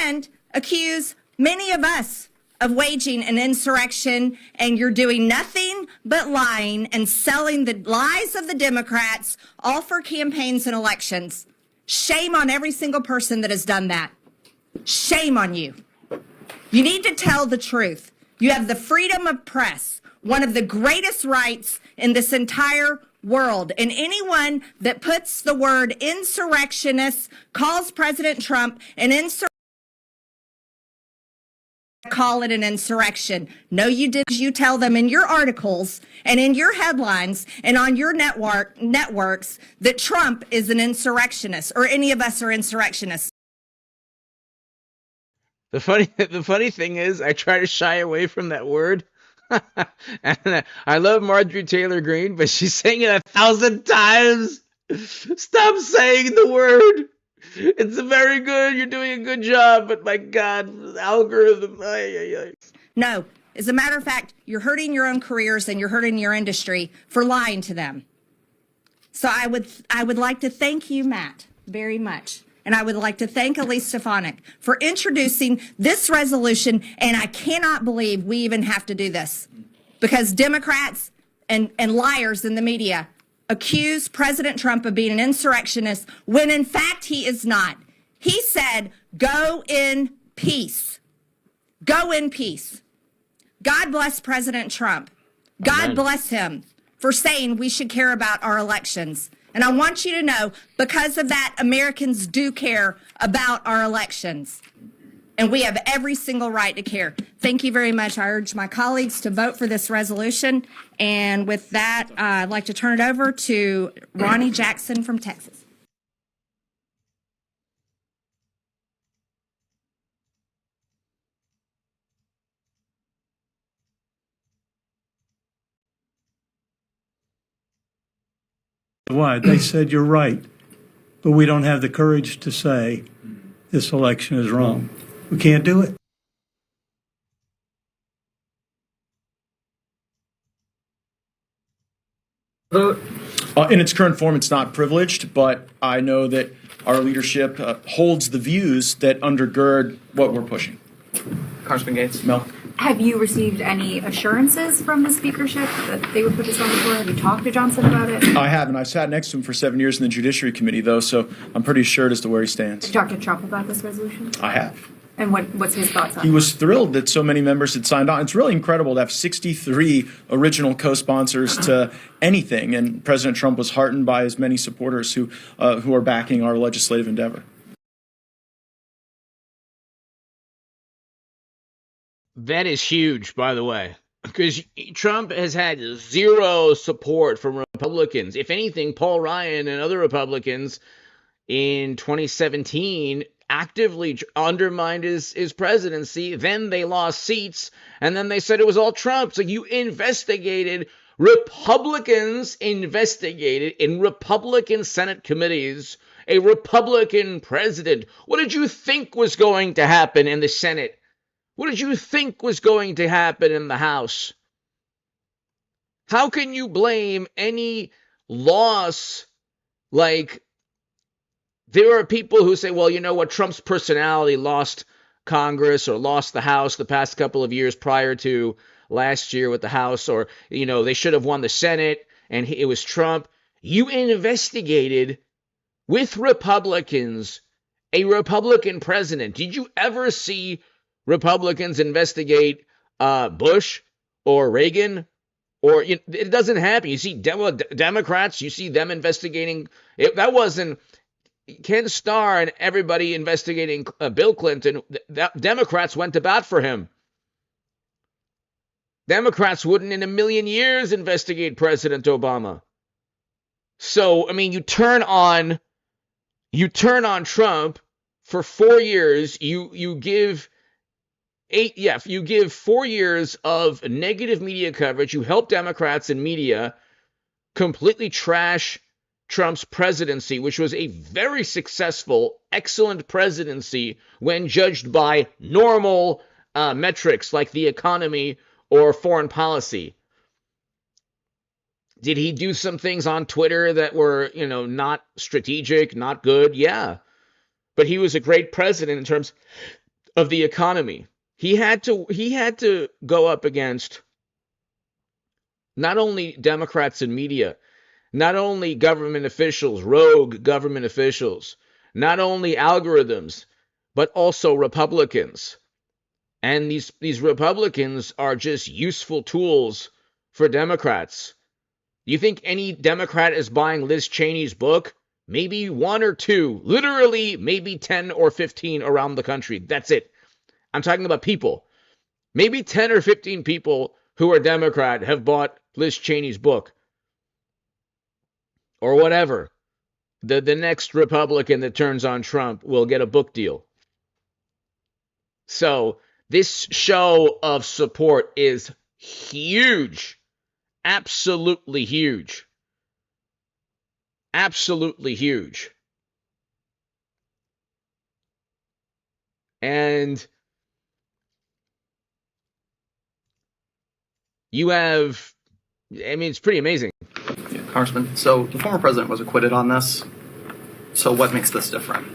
and accuse many of us of waging an insurrection, and you're doing nothing but lying and selling the lies of the Democrats, all for campaigns and elections. Shame on every single person that has done that. Shame on you. You need to tell the truth. You have the freedom of press, one of the greatest rights in this entire world. And anyone that puts the word insurrectionist, calls President Trump an insurrectionist, call it an insurrection. No, you did. You tell them in your articles and in your headlines and on your networks that Trump is an insurrectionist, or any of us are insurrectionists. The funny thing is, I try to shy away from that word. And I love Marjorie Taylor Greene, but she's saying it 1,000 times. Stop saying the word. It's very good. You're doing a good job, but my God, algorithm. No, as a matter of fact, you're hurting your own careers and you're hurting your industry for lying to them. So I would like to thank you, Matt, very much. And I would like to thank Elise Stefanik for introducing this resolution. And I cannot believe we even have to do this, because Democrats and liars in the media accuse President Trump of being an insurrectionist when in fact he is not. He said, go in peace. Go in peace. God bless President Trump. God Amen. Bless him for saying we should care about our elections. And I want you to know, because of that, Americans do care about our elections. And we have every single right to care. Thank you very much. I urge my colleagues to vote for this resolution. And with that, I'd like to turn it over to Ronnie Jackson from Texas. Why? They said you're right, but we don't have the courage to say this election is wrong. We can't do it. Vote. In its current form, it's not privileged, but I know that our leadership holds the views that undergird what we're pushing. Congressman Gaetz. Mel? Have you received any assurances from the speakership that they would put this on the floor? Have you talked to Johnson about it? I haven't. I've sat next to him for 7 years in the Judiciary Committee, though, so I'm pretty assured as to where he stands. Did you talk to Trump about this resolution? I have. And what's his thoughts on it? He was thrilled that so many members had signed on. It's really incredible to have 63 original co-sponsors to anything, and President Trump was heartened by his many supporters who are backing our legislative endeavor. That is huge, by the way, because Trump has had zero support from Republicans. If anything, Paul Ryan and other Republicans in 2017 actively undermined his presidency. Then they lost seats, and then they said it was all Trump. So you investigated, Republicans investigated in Republican Senate committees a Republican president. What did you think was going to happen in the Senate? What did you think was going to happen in the House? How can you blame any loss? Like, there are people who say, well, you know what, Trump's personality lost Congress or lost the House the past couple of years prior to last year with the House, or, you know, they should have won the Senate and it was Trump. You investigated with Republicans a Republican president. Did you ever see Republicans investigate Bush or Reagan? Or it doesn't happen. You see Democrats, you see them investigating. That wasn't Ken Starr and everybody investigating Bill Clinton. Democrats went to bat for him. Democrats wouldn't in a million years investigate President Obama. So, I mean, you turn on Trump for 4 years. You give 4 years of negative media coverage. You help Democrats and media completely trash Trump's presidency, which was a very successful, excellent presidency when judged by normal metrics like the economy or foreign policy. Did he do some things on Twitter that were, not strategic, not good? Yeah. But he was a great president in terms of the economy. He had to go up against not only Democrats and media, not only government officials, rogue government officials, not only algorithms, but also Republicans. And these Republicans are just useful tools for Democrats. You think any Democrat is buying Liz Cheney's book? Maybe one or two, literally maybe 10 or 15 around the country. That's it. I'm talking about people. Maybe 10 or 15 people who are Democrat have bought Liz Cheney's book. Or whatever. The next Republican that turns on Trump will get a book deal. So this show of support is huge. Absolutely huge. Absolutely huge. And you have, it's pretty amazing. Yeah, Congressman, so the former president was acquitted on this. So what makes this different?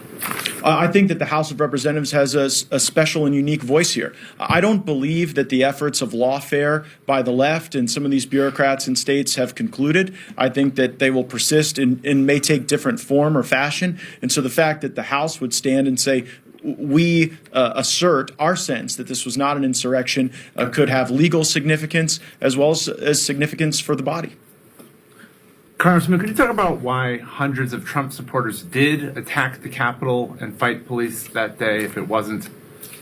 I think that the House of Representatives has a special and unique voice here. I don't believe that the efforts of lawfare by the left and some of these bureaucrats in states have concluded. I think that they will persist and may take different form or fashion. And so the fact that the House would stand and say, we assert our sense that this was not an insurrection could have legal significance as well as significance for the body. Congressman, could you talk about why hundreds of Trump supporters did attack the Capitol and fight police that day if it wasn't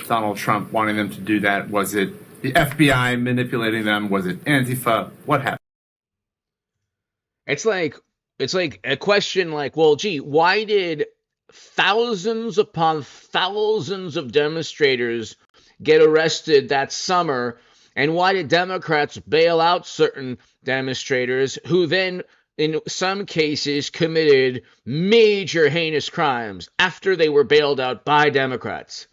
Donald Trump wanting them to do that? Was it the FBI manipulating them? Was it Antifa? What happened? It's like a question like, well, gee, why did thousands upon thousands of demonstrators get arrested that summer? And why did Democrats bail out certain demonstrators who then in some cases committed major heinous crimes after they were bailed out by Democrats?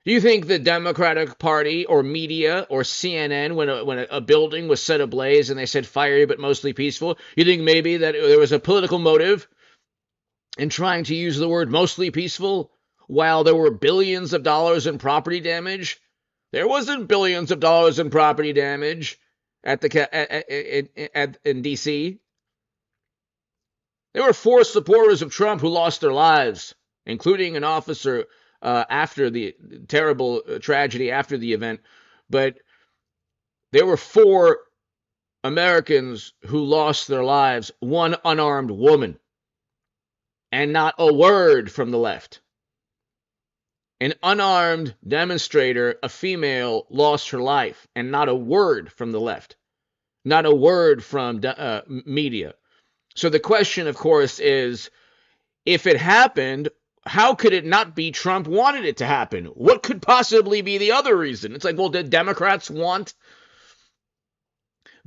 Do you think the Democratic Party or media or CNN, when a building was set ablaze and they said fiery but mostly peaceful, you think maybe that there was a political motive in trying to use the word mostly peaceful while there were billions of dollars in property damage? There wasn't billions of dollars in property damage in D.C. There were 4 supporters of Trump who lost their lives, including an officer after the terrible tragedy after the event. But there were 4 Americans who lost their lives, 1 unarmed woman, and not a word from the left. An unarmed demonstrator, a female, lost her life, and not a word from the left. Not a word from media. So the question, of course, is, if it happened, how could it not be Trump wanted it to happen? What could possibly be the other reason? It's like, well, did Democrats want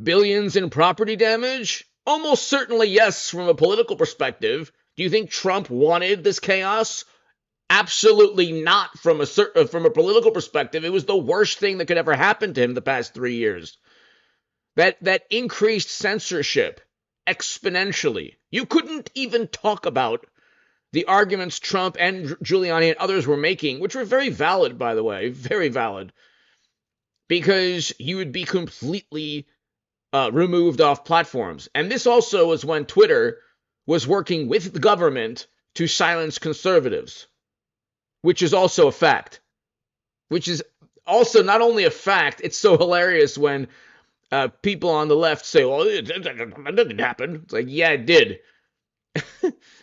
billions in property damage? Almost certainly yes, from a political perspective. Do you think Trump wanted this chaos? Absolutely not. From a political perspective, it was the worst thing that could ever happen to him the past 3 years. That increased censorship exponentially. You couldn't even talk about the arguments Trump and Giuliani and others were making, which were very valid, by the way, very valid, because you would be completely removed off platforms. And this also was when Twitter was working with the government to silence conservatives, which is also a fact. Which is also not only a fact, it's so hilarious when people on the left say, well, that didn't happen. It's like, yeah, it did.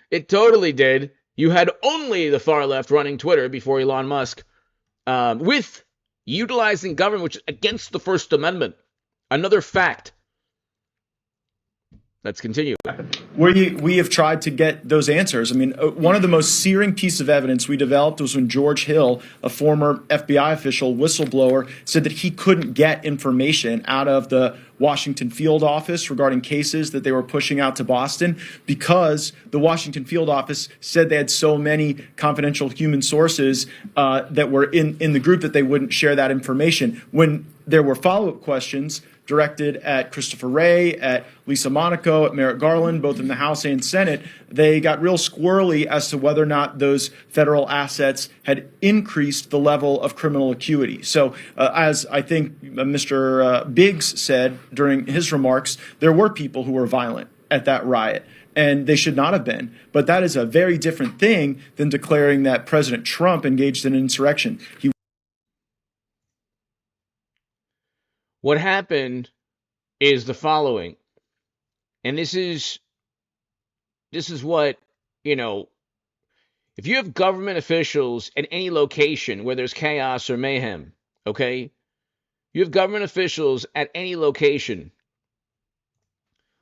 It totally did. You had only the far left running Twitter before Elon Musk, with utilizing government, which is against the First Amendment. Another fact. Let's continue. We have tried to get those answers. I mean, one of the most searing pieces of evidence we developed was when George Hill, a former FBI official, whistleblower, said that he couldn't get information out of the Washington field office regarding cases that they were pushing out to Boston because the Washington field office said they had so many confidential human sources that were in the group that they wouldn't share that information. When there were follow-up questions directed at Christopher Wray, at Lisa Monaco, at Merrick Garland, both in the House and Senate, they got real squirrely as to whether or not those federal assets had increased the level of criminal acuity. So as I think Mr. Biggs said during his remarks, there were people who were violent at that riot, and they should not have been. But that is a very different thing than declaring that President Trump engaged in an insurrection. What happened is the following, and this is what, if you have government officials at any location where there's chaos or mayhem, okay? You have government officials at any location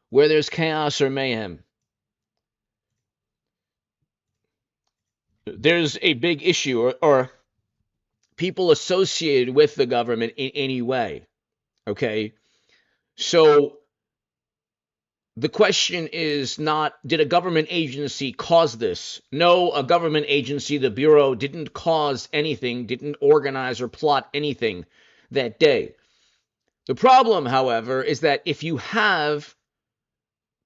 where there's chaos or mayhem. There's a big issue or people associated with the government in any way. Okay, so the question is not, did a government agency cause this? No, a government agency, the Bureau, didn't cause anything, didn't organize or plot anything that day. The problem, however, is that if you have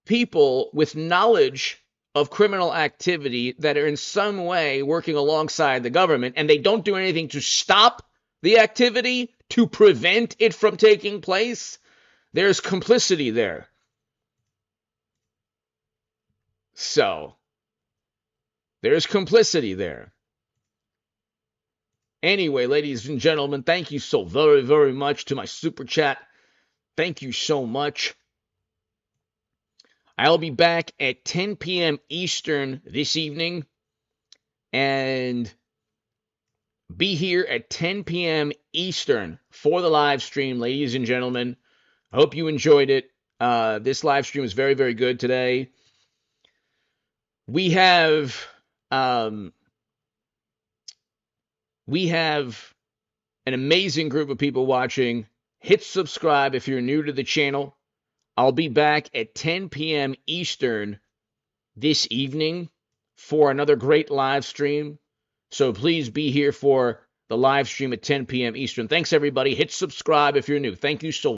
people with knowledge of criminal activity that are in some way working alongside the government and they don't do anything to stop the activity, to prevent it from taking place, there's complicity there. So, there's complicity there. Anyway, ladies and gentlemen, thank you so very, very much to my super chat. Thank you so much. I'll be back at 10 p.m. Eastern this evening, and be here at 10 p.m. Eastern for the live stream, ladies and gentlemen. I hope you enjoyed it. This live stream is very, very good today. We have an amazing group of people watching. Hit subscribe if you're new to the channel. I'll be back at 10 p.m. Eastern this evening for another great live stream. So please be here for the live stream at 10 p.m. Eastern. Thanks, everybody. Hit subscribe if you're new. Thank you so much.